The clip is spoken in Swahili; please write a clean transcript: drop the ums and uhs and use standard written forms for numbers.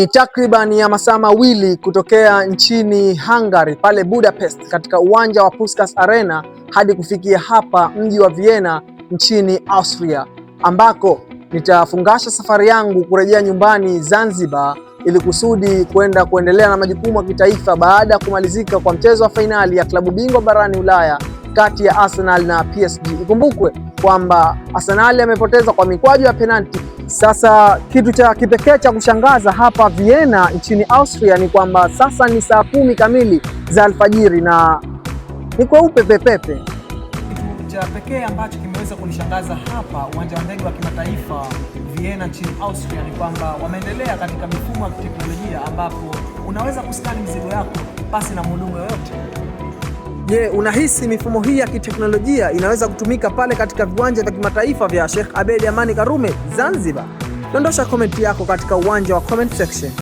Ni takriban ya masaa mawili kutokea nchini Hungary pale Budapest katika uwanja wa Puskás Arena hadi kufikia hapa mji wa Vienna nchini Austria, ambako nitafungasha safari yangu kurejea nyumbani Zanzibar ili kusudi kuendelea na majukumu ya kitaifa baada ya kumalizika kwa mchezo wa fainali ya klabu bingwa barani Ulaya kati ya Arsenal na PSG. Ikumbukwe kwamba Arsenal amepoteza kwa mikwaju ya penalti. Sasa kitu cha kipekee cha kushangaza hapa Vienna nchini Austria ni kwamba sasa ni saa 10 kamili za alfajiri na ni kweupe pepepe. Kitu cha pekee ambacho kimeweza kunishangaza hapa uwanja wa ndege wa kimataifa Vienna nchini Austria ni kwamba wameendelea katika mifumo ya teknolojia ambapo unaweza kuskani mizigo yako pasi na mhudumu yoyote. Je, unahisi mifumo hii ya kiteknolojia inaweza kutumika pale katika viwanja vya kimataifa vya Sheikh Abeid Amani Karume Zanzibar? Dondosha komenti yako katika uwanja wa comment section.